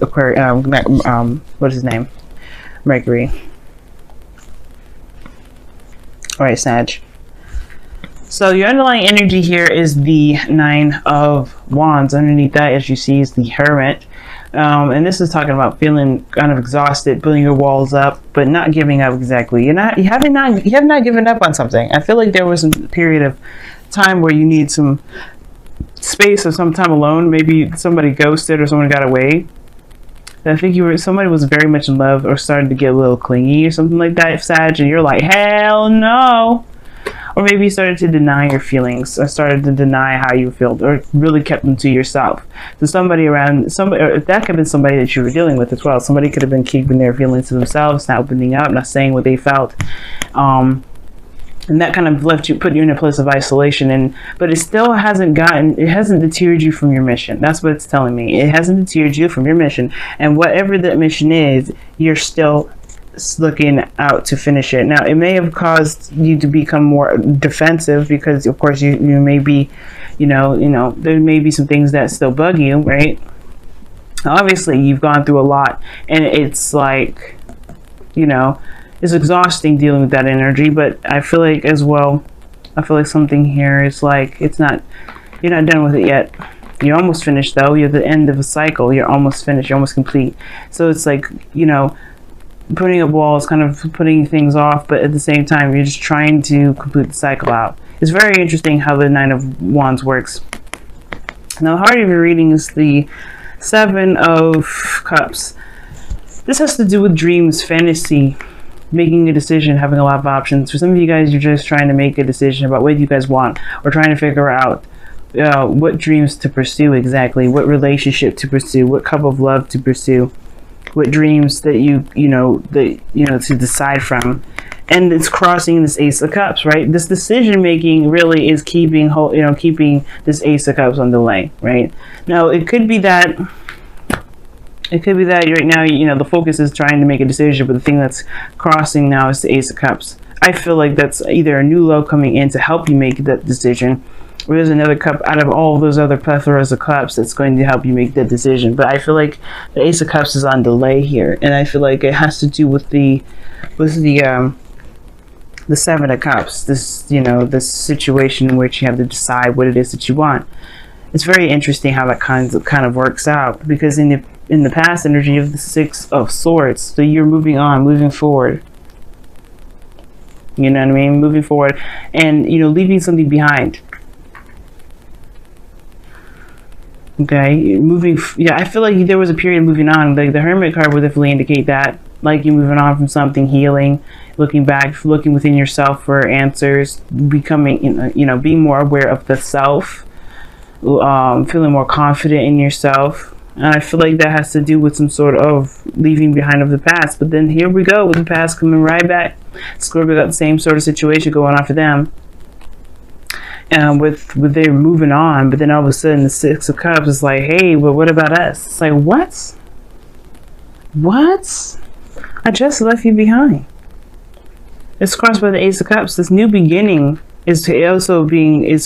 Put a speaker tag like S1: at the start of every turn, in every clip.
S1: Aquarius, what is his name? Mercury. All right, Sag. So your underlying energy here is the Nine of Wands. Underneath that, as you see, is the Hermit. And this is talking about feeling kind of exhausted, building your walls up, but not giving up exactly. You have not given up on something. I feel like there was a period of time where you need some space or some time alone. Maybe somebody ghosted or someone got away. I think somebody was very much in love or started to get a little clingy or something like that, Sag, and you're like, hell no. Or maybe you started to deny your feelings, or started to deny how you felt, or really kept them to yourself. So somebody around, or that could have been somebody that you were dealing with as well. Somebody could have been keeping their feelings to themselves, not opening up, not saying what they felt. And that kind of put you in a place of isolation. But it still hasn't deterred you from your mission. That's what it's telling me. It hasn't deterred you from your mission. And whatever that mission is, you're still looking out to finish it. Now, it may have caused you to become more defensive because, of course, you may be, there may be some things that still bug you, right? Obviously, you've gone through a lot, and it's like, it's exhausting dealing with that energy. But I feel like as well, something here is like, you're not done with it yet. You're almost finished though. You're at the end of a cycle. You're almost finished. You're almost complete. So it's like, putting up walls, kind of putting things off, but at the same time, you're just trying to complete the cycle out. It's very interesting how the Nine of Wands works. Now, the heart of your reading is the Seven of Cups. This has to do with dreams, fantasy, making a decision, having a lot of options. For some of you guys, you're just trying to make a decision about what you guys want, or trying to figure out what dreams to pursue exactly, what relationship to pursue, what cup of love to pursue, what dreams that to decide from. And it's crossing this Ace of Cups, right? This decision making really is keeping this Ace of Cups on delay, right? Now, it could be that right now, the focus is trying to make a decision, but the thing that's crossing now is the Ace of Cups. I feel like that's either a new love coming in to help you make that decision, or there's another cup out of all those other plethoras of cups that's going to help you make that decision. But I feel like the Ace of Cups is on delay here, and I feel like it has to do with the Seven of Cups. This situation in which you have to decide what it is that you want. It's very interesting how that kind of works out, because in the past energy of the Six of Swords, so you're moving on, moving forward. You know what I mean? Moving forward, and leaving something behind. Okay, I feel like there was a period of moving on. Like the Hermit card would definitely indicate that, like you're moving on from something, healing, looking back, looking within yourself for answers, becoming, being more aware of the self, feeling more confident in yourself. And I feel like that has to do with some sort of leaving behind of the past. But then here we go with the past coming right back. Scorpio got the same sort of situation going on for them. With they're moving on, but then all of a sudden the Six of Cups is like, hey, well, what about us? It's like, what? I just left you behind. It's crossed by the Ace of Cups. This new beginning is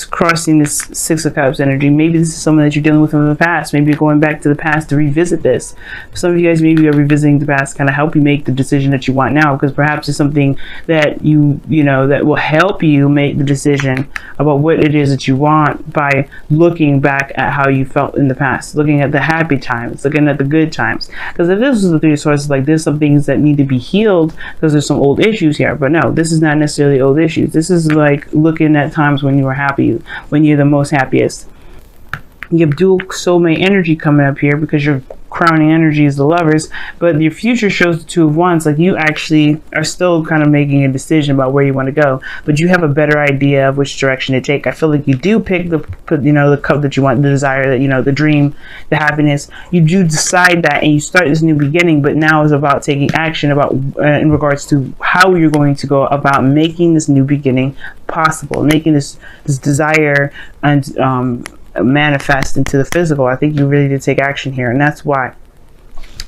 S1: crossing this Six of Cups energy. Maybe this is someone that you're dealing with from the past. Maybe you're going back to the past to revisit this. Some of you guys maybe are revisiting the past to kind of help you make the decision that you want now, because perhaps it's something that that will help you make the decision about what it is that you want by looking back at how you felt in the past, looking at the happy times, looking at the good times. Because if this was the Three of Swords, like there's some things that need to be healed because there's some old issues here. But no, this is not necessarily old issues. This is like looking at times when you were happy, when you're the most happiest. You have dual soulmate energy coming up here because your crowning energy is the Lovers, but your future shows the Two of Wands. Like you actually are still kind of making a decision about where you want to go, but you have a better idea of which direction to take. I feel like you do pick the cup that you want, the desire, that the dream, the happiness. You do decide that, and you start this new beginning. But now is about taking action about in regards to how you're going to go about making this new beginning possible, making this desire and manifest into the physical. I think you really did take action here, and that's why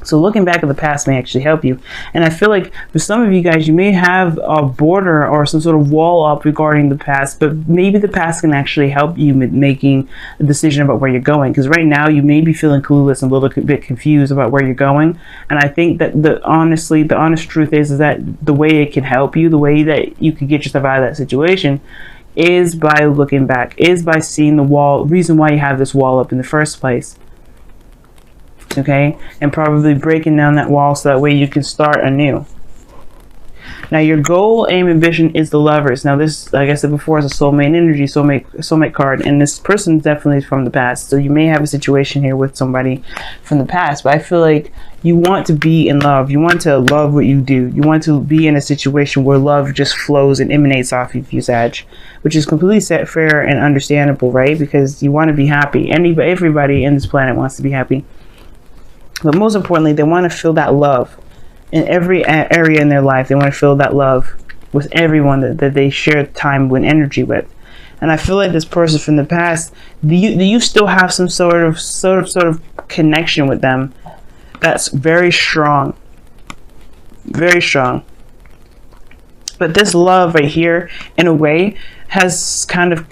S1: So looking back at the past may actually help you. And I feel like for some of you guys, you may have a border or some sort of wall up regarding the past, but maybe the past can actually help you with making a decision about where you're going. Because right now you may be feeling clueless and a little bit confused about where you're going. And I think that the honest truth is that the way it can help you, the way that you can get yourself out of that situation, is by looking back, is by seeing the wall, reason why you have this wall up in the first place. Okay, and probably breaking down that wall so that way you can start anew. Now your goal, aim, and vision is the Lovers. Now this, like I said before, is a soulmate energy, soulmate card, and this person is definitely from the past. So you may have a situation here with somebody from the past, but I feel like you want to be in love. You want to love what you do. You want to be in a situation where love just flows and emanates off of you, Sag, which is completely fair and understandable, right? Because you want to be happy. Everybody in this planet wants to be happy. But most importantly, they want to feel that love in every area in their life. They want to feel that love with everyone that they share time and energy with. And I feel like this person from the past, do you still have some sort of connection with them that's very strong, very strong. But this love right here, in a way, is kind of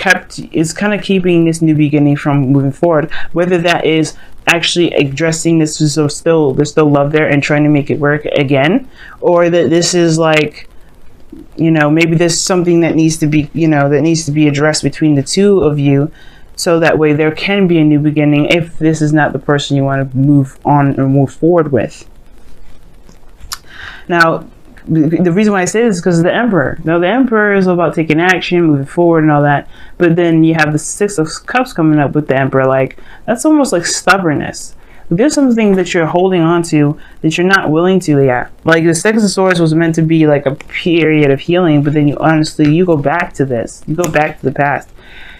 S1: keeping this new beginning from moving forward. Whether that is actually addressing this, so there's still love there and trying to make it work again, or that this is like, you know, maybe there's something that needs to be, you know, that needs to be addressed between the two of you, so that way there can be a new beginning if this is not the person you want to move on or move forward with. Now, the reason why I say this is because of the Emperor. Now, the Emperor is all about taking action, moving forward and all that. But then you have the Six of Cups coming up with the Emperor. Like, that's almost like stubbornness. There's something that you're holding on to that you're not willing to yet. Like, the Six of Swords was meant to be like a period of healing, but then you go back to this. You go back to the past.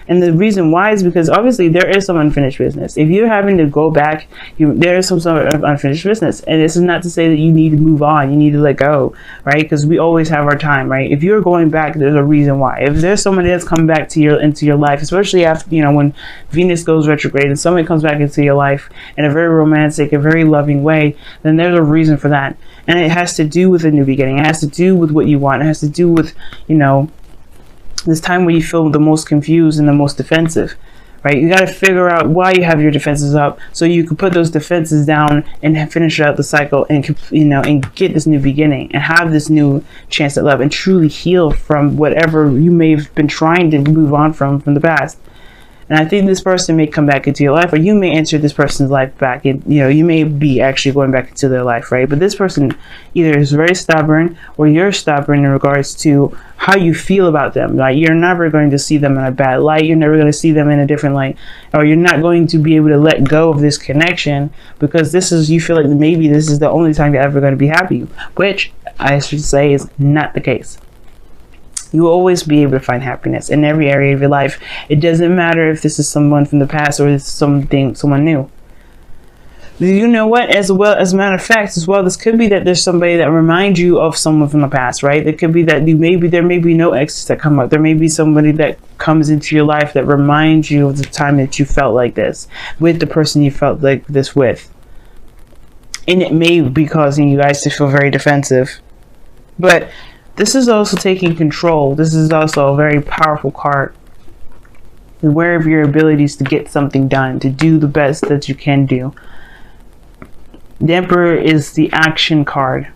S1: And the reason why is because obviously there is some unfinished business. If you're having to go back, there is some sort of unfinished business. And this is not to say that you need to move on. You need to let go, right? Because we always have our time, right? If you're going back, there's a reason why. If there's somebody that's coming back to into your life, especially after, you know, when Venus goes retrograde and somebody comes back into your life in a very romantic, a very loving way, then there's a reason for that. And it has to do with a new beginning. It has to do with what you want. It has to do with, you know, this time where you feel the most confused and the most defensive, right? You got to figure out why you have your defenses up so you can put those defenses down and finish out the cycle and, you know, and get this new beginning and have this new chance at love and truly heal from whatever you may have been trying to move on from the past. And I think this person may come back into your life, or you may enter this person's life back, and you know, you may be actually going back into their life, right? But this person either is very stubborn, or you're stubborn in regards to how you feel about them. Like, you're never going to see them in a bad light. You're never going to see them in a different light, or you're not going to be able to let go of this connection because you feel like maybe this is the only time you're ever going to be happy, which I should say is not the case. You will always be able to find happiness in every area of your life. It doesn't matter if this is someone from the past or it's someone new. You know what? As a matter of fact, as well, this could be that there's somebody that reminds you of someone from the past, right? It could be that there may be no exes that come up. There may be somebody that comes into your life that reminds you of the time that you felt like this with the person you felt like this with. And it may be causing you guys to feel very defensive. But this is also taking control. This is also a very powerful card. Aware of your abilities to get something done, to do the best that you can do. The Emperor is the action card.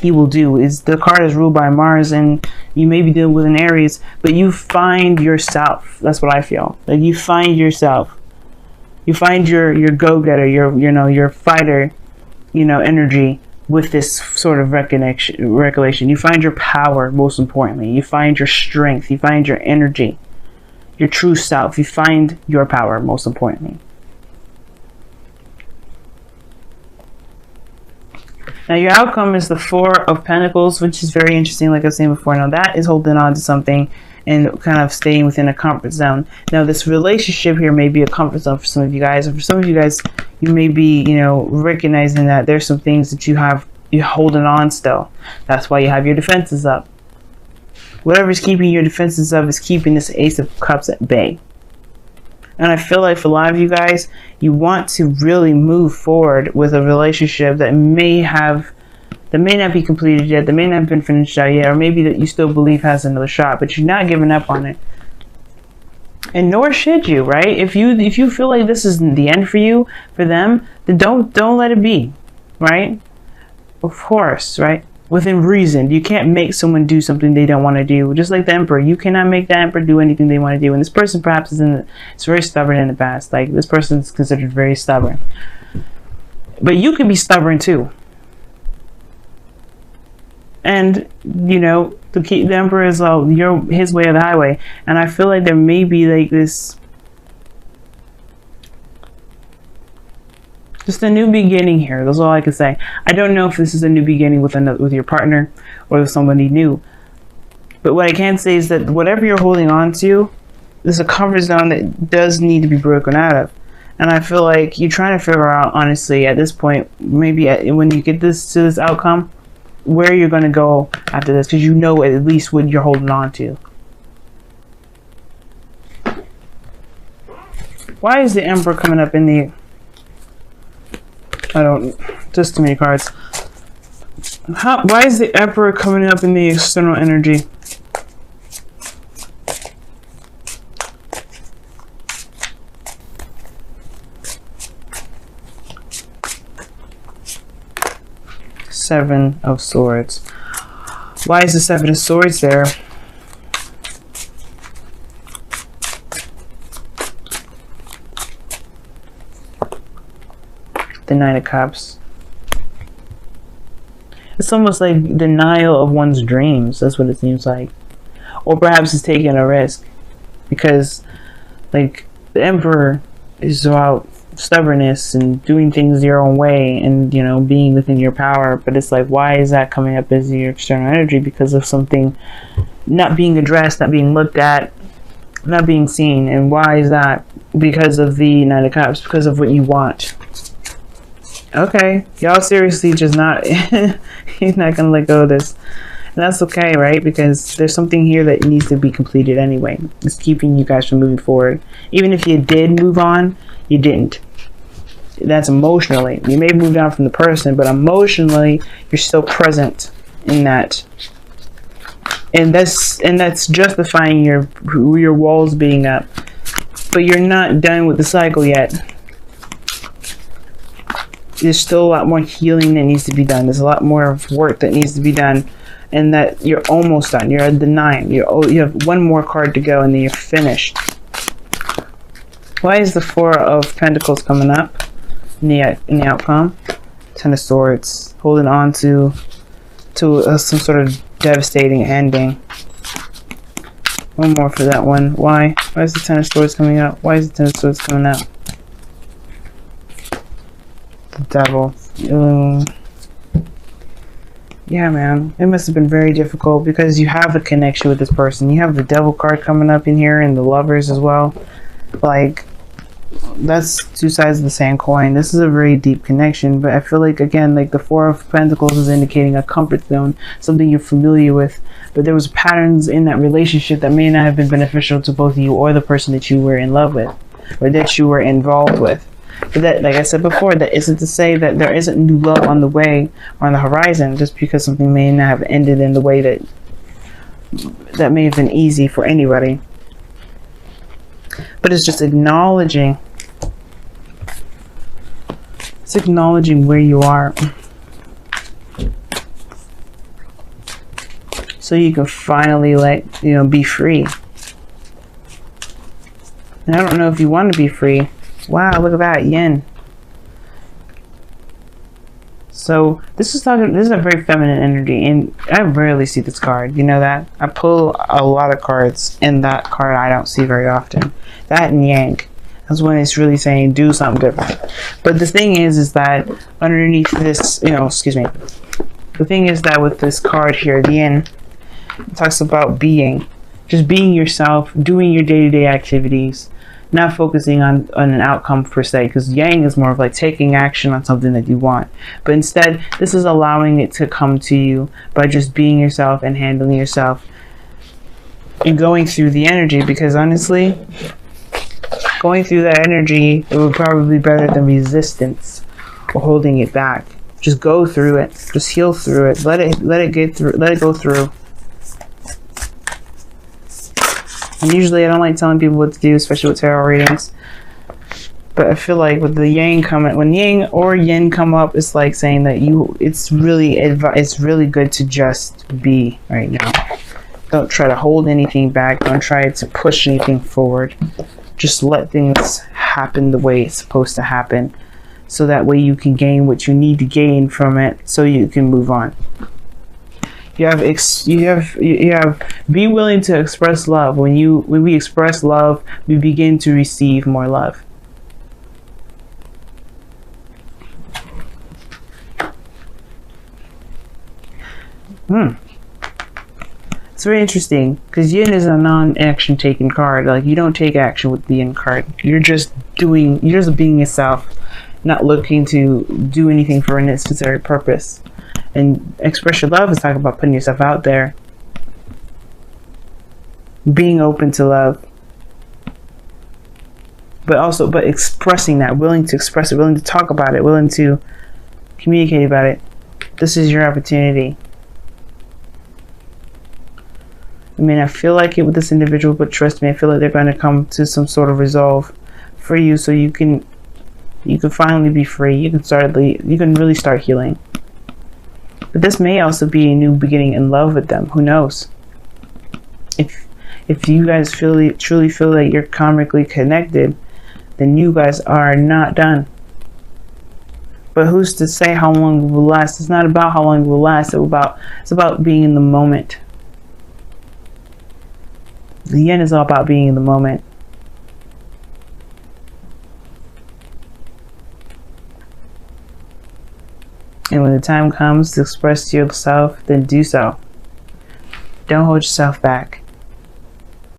S1: He will do. The card is ruled by Mars, and you may be dealing with an Aries, but you find yourself. That's what I feel. Like, you find yourself. You find your go-getter, your fighter, energy. With this sort of recollection, you find your power, most importantly. You find your strength. You find your energy, your true self. You find your power, most importantly. Now, your outcome is the Four of Pentacles, which is very interesting, like I was saying before. Now, that is holding on to something and kind of staying within a comfort zone. Now, this relationship here may be a comfort zone for some of you guys. And for some of you guys, you may be, recognizing that there's some things that you're holding on still. That's why you have your defenses up. Whatever's keeping your defenses up is keeping this Ace of Cups at bay. And I feel like for a lot of you guys, you want to really move forward with a relationship that may not be completed yet, that may not have been finished out yet, or maybe that you still believe has another shot, but you're not giving up on it. And nor should you, right? If you feel like this is the end for you, for them, then don't let it be, right? Of course, right? Within reason. You can't make someone do something they don't want to do. Just like the Emperor, you cannot make the Emperor do anything they want to do. And this person perhaps it's very stubborn in the past. Like, this person is considered very stubborn. But you can be stubborn too. And, you know, to keep the Emperor is his way or the highway. And I feel like there may be like this, just a new beginning here. That's all I can say. I don't know if this is a new beginning with your partner or with somebody new. But what I can say is that whatever you're holding on to, there's a comfort zone that does need to be broken out of. And I feel like you're trying to figure out, honestly, at this point, maybe when you get to this outcome, where you're going to go after this, because you know at least what you're holding on to. Why is the Emperor coming up in the... just too many cards. Why is the Emperor coming up in the external energy? Seven of Swords. Why is the Seven of Swords there? The Nine of Cups. It's almost like denial of one's dreams. That's what it seems like. Or perhaps it's taking a risk. Because, like, the Emperor is about stubbornness and doing things your own way and, you know, being within your power. But it's like, why is that coming up as your external energy? Because of something not being addressed, not being looked at, not being seen. And why is that? Because of the Nine of Cups. Because of what you want. Okay, y'all seriously just not he's not gonna let go of this, and that's okay, right? Because there's something here that needs to be completed anyway. It's keeping you guys from moving forward. Even if you did move on, you didn't. That's emotionally. You may have moved on from the person, but emotionally you're still present in that, and that's justifying your walls being up. But you're not done with the cycle yet. There's still a lot more healing that needs to be done. There's a lot more work that needs to be done, and that you're almost done. You're at the 9. You have one more card to go, and then you're finished. Why is the Four of Pentacles coming up in the outcome? Ten of Swords, holding on to some sort of devastating ending. One more for that one. Why? Why is the Ten of Swords coming up? Why is the Ten of Swords coming up? Devil. Yeah, man, it must have been very difficult because you have a connection with this person. You have the Devil card coming up in here and the Lovers as well. Like, that's two sides of the same coin. This is a very deep connection, but I feel like, again, like the Four of Pentacles is indicating a comfort zone, something you're familiar with, but there was patterns in that relationship that may not have been beneficial to both you or the person that you were in love with or that you were involved with. But that, like I said before, that isn't to say that there isn't new love on the way or on the horizon, just because something may not have ended in the way that may have been easy for anybody. But it's just acknowledging. It's acknowledging where you are, so you can finally be free. And I don't know if you want to be free. Wow, look at that, yin. So this is a very feminine energy, and I rarely see this card. You know that? I pull a lot of cards, and that card I don't see very often. That and yang. That's when it's really saying do something different. But the thing is that underneath this, excuse me. The thing is that with this card here, the yin, it talks about being. Just being yourself, doing your day-to-day activities. Not focusing on an outcome per se, because yang is more of like taking action on something that you want. But instead, this is allowing it to come to you by just being yourself and handling yourself and going through the energy. Because honestly, going through that energy, it would probably be better than resistance or holding it back. Just go through it. Just heal through it. Let it get through. Let it go through. And usually I don't like telling people what to do, especially with tarot readings. But I feel like with the yang coming, when yang or yin come up, it's like saying that it's really good to just be right now. Don't try to hold anything back. Don't try to push anything forward. Just let things happen the way it's supposed to happen. So that way you can gain what you need to gain from it so you can move on. You have be willing to express love. When we express love, we begin to receive more love. It's very interesting because yin is a non-action taken card. Like, you don't take action with the yin card. You're just being yourself, not looking to do anything for a necessary purpose. And express your love is talking about putting yourself out there, being open to love, but expressing that, willing to express it, willing to talk about it, willing to communicate about it. This is your opportunity. I mean, I feel like it with this individual, but trust me, I feel like they're going to come to some sort of resolve for you, so you can finally be free. You can really start healing. But this may also be a new beginning in love with them. Who knows? If you guys truly feel that you're karmically connected, then you guys are not done. But who's to say how long it will last? It's not about how long it will last. It's about being in the moment. The yin is all about being in the moment. And when the time comes to express yourself, then do so. Don't hold yourself back.